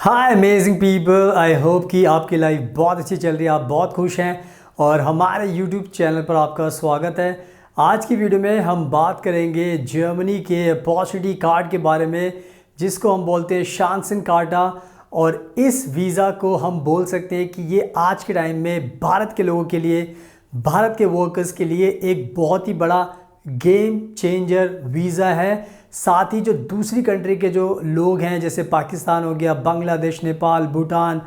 Hi amazing people, I hope कि आपकी life बहुत अच्छी चल रही है, आप बहुत खुश हैं और हमारे यूट्यूब चैनल पर आपका स्वागत है। आज की वीडियो में हम बात करेंगे जर्मनी के अपॉर्चुनिटी कार्ड के बारे में, जिसको हम बोलते हैं शांसन कार्टा। और इस वीज़ा को हम बोल सकते हैं कि ये आज के टाइम में भारत के लोगों के लिए, भारत के वर्कर्स के लिए एक बहुत ही बड़ा गेम चेंजर वीज़ा है। साथ ही जो दूसरी कंट्री के जो लोग हैं, जैसे पाकिस्तान हो गया, बांग्लादेश, नेपाल, भूटान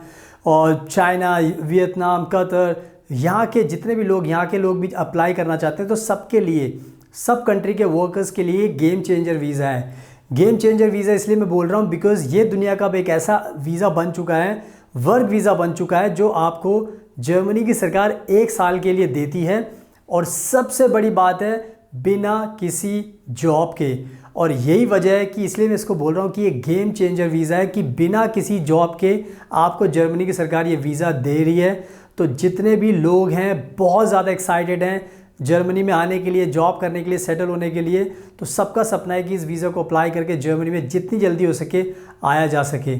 और चाइना, वियतनाम, कतर, यहाँ के जितने भी लोग, यहाँ के लोग भी अप्लाई करना चाहते हैं, तो सबके लिए, सब कंट्री के वर्कर्स के लिए गेम चेंजर वीज़ा है। गेम चेंजर वीज़ा इसलिए मैं बोल रहा हूँ बिकॉज़ ये दुनिया का एक ऐसा वीज़ा बन चुका है, वर्क वीज़ा बन चुका है, जो आपको जर्मनी की सरकार 1 साल के लिए देती है। और सबसे बड़ी बात है, बिना किसी जॉब के। और यही वजह है कि इसलिए मैं इसको बोल रहा हूँ कि ये गेम चेंजर वीज़ा है, कि बिना किसी जॉब के आपको जर्मनी की सरकार ये वीज़ा दे रही है। तो जितने भी लोग हैं बहुत ज़्यादा एक्साइटेड हैं जर्मनी में आने के लिए, जॉब करने के लिए, सेटल होने के लिए। तो सबका सपना है कि इस वीज़ा को अप्लाई करके जर्मनी में जितनी जल्दी हो सके आया जा सके।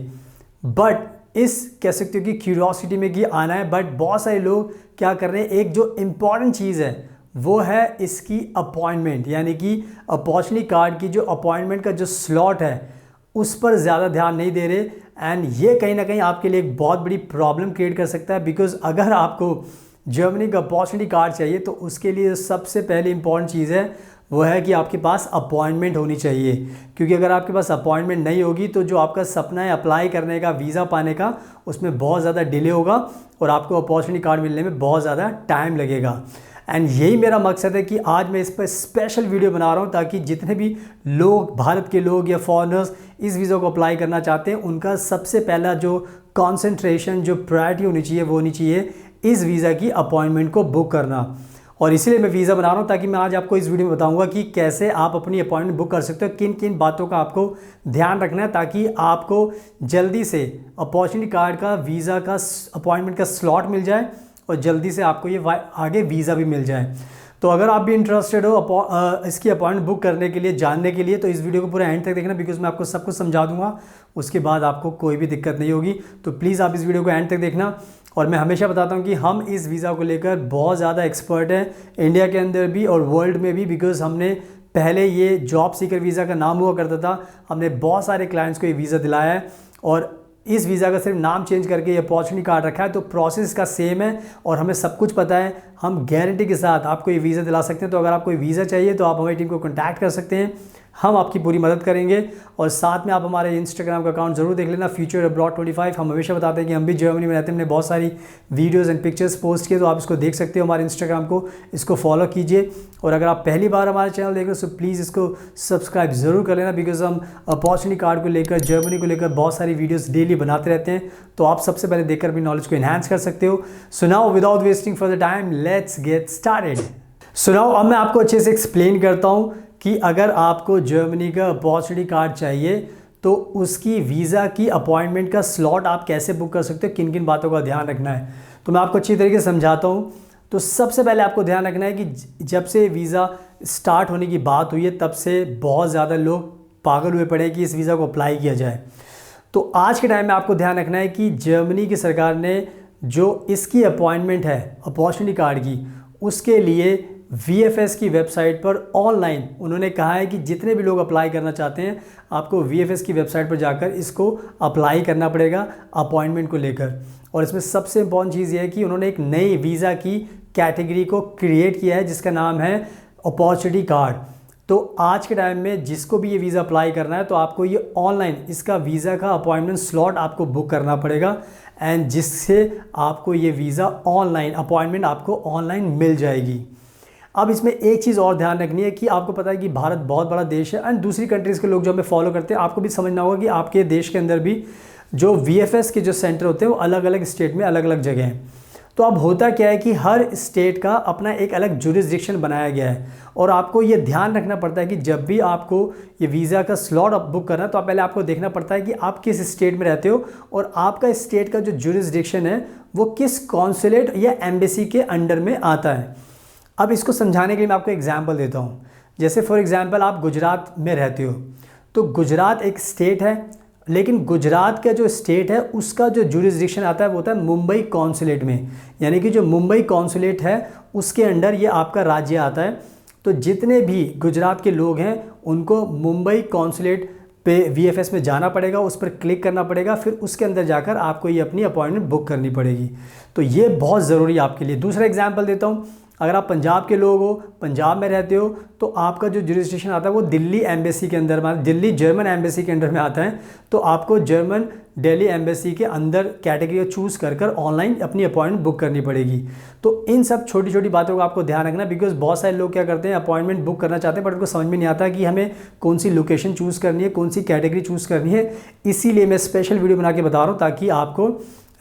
बट इस कह सकते हो कि क्यूरियोसिटी में कि आना है, बट बहुत सारे लोग क्या कर रहे हैं, एक जो इम्पॉर्टेंट चीज़ है वो है इसकी अपॉइंटमेंट, यानी कि अपॉर्चुनिटी कार्ड की जो अपॉइंटमेंट का जो स्लॉट है उस पर ज़्यादा ध्यान नहीं दे रहे। एंड ये कहीं ना कहीं आपके लिए एक बहुत बड़ी प्रॉब्लम क्रिएट कर सकता है, बिकॉज़ अगर आपको जर्मनी का अपॉर्चुनिटी कार्ड चाहिए तो उसके लिए सबसे पहले इंपॉर्टेंट चीज़ है वो है कि आपके पास अपॉइंटमेंट होनी चाहिए। क्योंकि अगर आपके पास अपॉइंटमेंट नहीं होगी तो जो आपका सपना है अप्लाई करने का, वीज़ा पाने का, उसमें बहुत ज़्यादा डिले होगा और आपको अपॉर्चुनिटी कार्ड मिलने में बहुत ज़्यादा टाइम लगेगा। एंड यही मेरा मकसद है कि आज मैं इस पर स्पेशल वीडियो बना रहा हूँ, ताकि जितने भी लोग, भारत के लोग या फॉरेनर्स इस वीज़ा को अप्लाई करना चाहते हैं, उनका सबसे पहला जो कॉन्सेंट्रेशन, जो प्रायोरिटी होनी चाहिए, वो होनी चाहिए इस वीज़ा की अपॉइंटमेंट को बुक करना। और इसीलिए मैं वीज़ा बना रहा हूँ, ताकि मैं आज आपको इस वीडियो में बताऊँगा कि कैसे आप अपनी अपॉइंटमेंट बुक कर सकते हो, किन किन बातों का आपको ध्यान रखना है, ताकि आपको जल्दी से अपॉर्चुनिटी कार्ड का, वीज़ा का अपॉइंटमेंट का स्लॉट मिल जाए और जल्दी से आपको ये आगे वीज़ा भी मिल जाए। तो अगर आप भी इंटरेस्टेड हो इसकी अपॉइंटमेंट बुक करने के लिए, जानने के लिए, तो इस वीडियो को पूरा एंड तक देखना, बिकॉज मैं आपको सब कुछ समझा दूंगा, उसके बाद आपको कोई भी दिक्कत नहीं होगी। तो प्लीज़ आप इस वीडियो को एंड तक देखना। और मैं हमेशा बताता हूँ कि हम इस वीज़ा को लेकर बहुत ज़्यादा एक्सपर्ट हैं, इंडिया के अंदर भी और वर्ल्ड में भी, बिकॉज़ हमने पहले ये जॉब सीकर वीज़ा का नाम हुआ करता था, हमने बहुत सारे क्लाइंट्स को ये वीज़ा दिलाया है। और इस वीज़ा का सिर्फ नाम चेंज करके ये अपॉर्चुनिटी कार्ड रखा है, तो प्रोसेस का सेम है और हमें सब कुछ पता है। हम गारंटी के साथ आपको ये वीज़ा दिला सकते हैं। तो अगर आपको वीज़ा चाहिए तो आप हमारी टीम को कॉन्टैक्ट कर सकते हैं, हम आपकी पूरी मदद करेंगे। और साथ में आप हमारे इंस्टाग्राम का अकाउंट जरूर देख लेना, फ्यूचर अब्रॉड 25। हम हमेशा बताते हैं कि हम भी जर्मनी में रहते हैं, हमने बहुत सारी वीडियोज़ एंड पिक्चर्स पोस्ट किए, तो आप इसको देख सकते हो हमारे इंस्टाग्राम को, इसको फॉलो कीजिए। और अगर आप पहली बार हमारे चैनल देख रहे हो तो प्लीज़ इसको सब्सक्राइब ज़रूर कर लेना, बिकॉज हम अपॉर्चुनिटी कार्ड को लेकर, जर्मनी को लेकर बहुत सारी वीडियोज़ डेली बनाते रहते हैं। तो आप सबसे पहले देखकर अपनी नॉलेज को इन्हांस कर सकते हो। So now without wasting for the time, let's get started. So now अब मैं आपको अच्छे से एक्सप्लेन करता हूँ कि अगर आपको जर्मनी का अपॉर्चुनिटी कार्ड चाहिए तो उसकी वीज़ा की अपॉइंटमेंट का स्लॉट आप कैसे बुक कर सकते हो, किन किन बातों का ध्यान रखना है, तो मैं आपको अच्छी तरीके से समझाता हूँ। तो सबसे पहले आपको ध्यान रखना है कि जब से वीज़ा स्टार्ट होने की बात हुई है, तब से बहुत ज़्यादा लोग पागल हुए पड़े हैं कि इस वीज़ा को अप्लाई किया जाए। तो आज के टाइम में आपको ध्यान रखना है कि जर्मनी की सरकार ने जो इसकी अपॉइंटमेंट है अपॉर्चुनिटी कार्ड की, उसके लिए VFS की वेबसाइट पर ऑनलाइन उन्होंने कहा है कि जितने भी लोग अप्लाई करना चाहते हैं, आपको VFS की वेबसाइट पर जाकर इसको अप्लाई करना पड़ेगा अपॉइंटमेंट को लेकर। और इसमें सबसे इम्पॉर्टेंट चीज़ ये है कि उन्होंने एक नई वीज़ा की कैटेगरी को क्रिएट किया है, जिसका नाम है अपॉर्चुनिटी कार्ड। तो आज के टाइम में जिसको भी ये वीज़ा अप्लाई करना है, तो आपको ये ऑनलाइन इसका वीज़ा का अपॉइंटमेंट स्लॉट आपको बुक करना पड़ेगा, एंड जिससे आपको ये वीज़ा ऑनलाइन अपॉइंटमेंट आपको ऑनलाइन मिल जाएगी। अब इसमें एक चीज़ और ध्यान रखनी है कि आपको पता है कि भारत बहुत बड़ा देश है, एंड दूसरी कंट्रीज़ के लोग जो हमें फॉलो करते हैं, आपको भी समझना होगा कि आपके देश के अंदर भी जो VFS के जो सेंटर होते हैं वो अलग अलग स्टेट में अलग अलग जगह हैं। तो अब होता क्या है कि हर स्टेट का अपना एक अलग जुरिसडिक्शन बनाया गया है, और आपको ये ध्यान रखना पड़ता है कि जब भी आपको ये वीज़ा का स्लॉट बुक करना है, तो पहले आपको देखना पड़ता है कि आप किस स्टेट में रहते हो और आपका स्टेट का जो जुरिसडिक्शन है वो किस कॉन्सुलेट या एम्बेसी के अंडर में आता है। अब इसको समझाने के लिए मैं आपको एग्जांपल देता हूँ। जैसे फॉर एग्जांपल आप गुजरात में रहते हो, तो गुजरात एक स्टेट है, लेकिन गुजरात का जो स्टेट है उसका जो जुरिस्डिक्शन आता है वो होता है मुंबई कॉन्सुलेट में, यानी कि जो मुंबई कॉन्सुलेट है उसके अंडर ये आपका राज्य आता है। तो जितने भी गुजरात के लोग हैं उनको मुंबई कॉन्सुलेट पे VFS में जाना पड़ेगा, उस पर क्लिक करना पड़ेगा, फिर उसके अंदर जाकर आपको ये अपनी अपॉइंटमेंट बुक करनी पड़ेगी। तो ये बहुत ज़रूरी है आपके लिए। दूसरा एग्जांपल देता हूँ, अगर आप पंजाब के लोग हो, पंजाब में रहते हो, तो आपका जो जुरिस्डिक्शन आता है वो दिल्ली एम्बेसी के अंदर में, दिल्ली जर्मन एम्बेसी के अंडर में आता है। तो आपको जर्मन दिल्ली एम्बेसी के अंदर कैटेगरी चूज़ कर ऑनलाइन अपनी अपॉइंटमेंट बुक करनी पड़ेगी। तो इन सब छोटी छोटी बातों का आपको ध्यान रखना, बिकॉज बहुत सारे लोग क्या करते हैं, अपॉइंटमेंट बुक करना चाहते हैं बट उनको समझ में नहीं आता कि हमें कौन सी लोकेशन चूज़ करनी है, कौन सी कैटेगरी चूज़ करनी है। इसीलिए मैं स्पेशल वीडियो बना के बता रहा हूँ ताकि आपको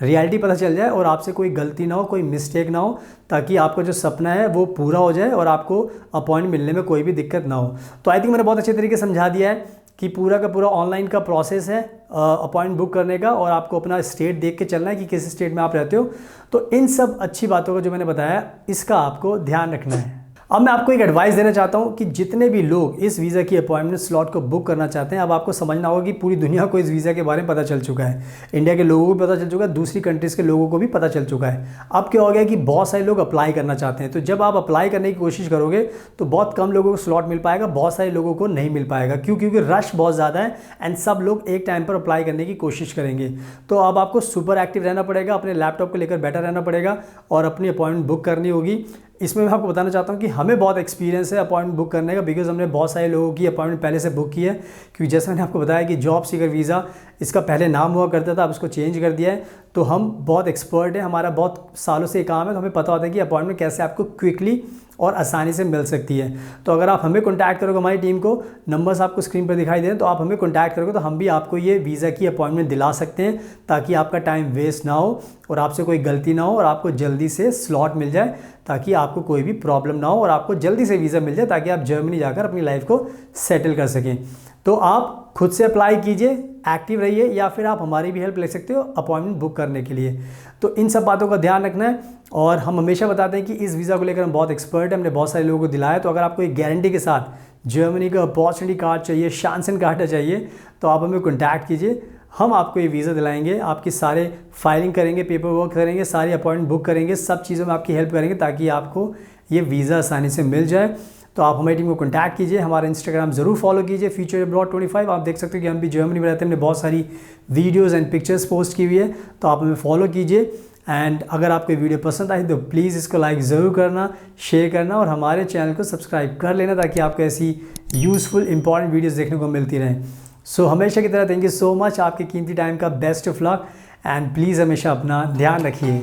रियलिटी पता चल जाए और आपसे कोई गलती ना हो, कोई मिस्टेक ना हो, ताकि आपका जो सपना है वो पूरा हो जाए और आपको अपॉइंटमेंट मिलने में कोई भी दिक्कत ना हो। तो आई थिंक मैंने बहुत अच्छे तरीके से समझा दिया है कि पूरा का पूरा ऑनलाइन का प्रोसेस है अपॉइंटमेंट बुक करने का, और आपको अपना स्टेट देख के चलना है कि किस स्टेट में आप रहते हो। तो इन सब अच्छी बातों का जो मैंने बताया इसका आपको ध्यान रखना है। अब मैं आपको एक एडवाइस देना चाहता हूं कि जितने भी लोग इस वीज़ा की अपॉइंटमेंट स्लॉट को बुक करना चाहते हैं, अब आपको समझना होगा कि पूरी दुनिया को इस वीज़ा के बारे में पता चल चुका है, इंडिया के लोगों को भी पता चल चुका है, दूसरी कंट्रीज़ के लोगों को भी पता चल चुका है। अब क्या हो गया कि बहुत सारे लोग अप्लाई करना चाहते हैं, तो जब आप अप्लाई करने की कोशिश करोगे तो बहुत कम लोगों को स्लॉट मिल पाएगा, बहुत सारे लोगों को नहीं मिल पाएगा। क्यों? क्योंकि रश बहुत ज़्यादा है एंड सब लोग एक टाइम पर अप्लाई करने की कोशिश करेंगे। तो अब आपको सुपर एक्टिव रहना पड़ेगा, अपने लैपटॉप को लेकर बैठा रहना पड़ेगा और अपनी अपॉइंटमेंट बुक करनी होगी। इसमें मैं आपको बताना चाहता हूँ कि हमें बहुत एक्सपीरियंस है अपॉइंटमेंट बुक करने का, बिकॉज हमने बहुत सारे लोगों की अपॉइंटमेंट पहले से बुक की है। क्योंकि जैसा मैंने आपको बताया कि जॉब सीकर वीज़ा इसका पहले नाम हुआ करता था, अब उसको चेंज कर दिया है। तो हम बहुत एक्सपर्ट हैं, हमारा बहुत सालों से काम है, तो हमें पता होता है कि अपॉइंटमेंट कैसे आपको क्विकली और आसानी से मिल सकती है। तो अगर आप हमें कॉन्टैक्ट करोगे, हमारी टीम को, नंबर्स आपको स्क्रीन पर दिखाई दे रहे हैं, तो आप हमें कॉन्टैक्ट करोगे तो हम भी आपको ये वीज़ा की अपॉइंटमेंट दिला सकते हैं, ताकि आपका टाइम वेस्ट ना हो और आपसे कोई गलती ना हो और आपको जल्दी से स्लॉट मिल जाए, ताकि आपको कोई भी प्रॉब्लम ना हो और आपको जल्दी से वीज़ा मिल जाए, ताकि आप जर्मनी जाकर अपनी लाइफ को सेटल कर सकें। तो आप खुद से अप्लाई कीजिए, एक्टिव रहिए, या फिर आप हमारी भी हेल्प ले सकते हो अपॉइंटमेंट बुक करने के लिए। तो इन सब बातों का ध्यान रखना है, और हम हमेशा बताते हैं कि इस वीज़ा को लेकर हम बहुत एक्सपर्ट हैं, हमने बहुत सारे लोगों को दिलाया। तो अगर आपको एक गारंटी के साथ जर्मनी का अपॉर्चुनिटी कार्ड चाहिए, शांसन कार्ड चाहिए, तो आप हमें कॉन्टैक्ट कीजिए, हम आपको ये वीज़ा दिलाएंगे, आपकी सारे फाइलिंग करेंगे, पेपर वर्क करेंगे, सारी अपॉइंटमेंट बुक करेंगे, सब चीज़ों में आपकी हेल्प करेंगे ताकि आपको ये वीज़ा आसानी से मिल जाए। तो आप हमारी टीम को कॉन्टैक्ट कीजिए, हमारा इंस्टाग्राम ज़रूर फॉलो कीजिए, फ्यूचर अब्रॉड 25। आप देख सकते हो कि हम भी जर्मनी में रहते हैं, हमने बहुत सारी वीडियोज़ एंड पिक्चर्स पोस्ट की हुई है, तो आप हमें फॉलो कीजिए। एंड अगर आपको वीडियो पसंद आई तो प्लीज़ इसको लाइक ज़रूर करना, शेयर करना और हमारे चैनल को सब्सक्राइब कर लेना, ताकि आपको ऐसी यूज़फुल इंपॉर्टेंट वीडियोस देखने को मिलती रहें। सो हमेशा की तरह थैंक यू सो मच, आपके कीमती टाइम का best of luck, and please हमेशा अपना ध्यान रखिए।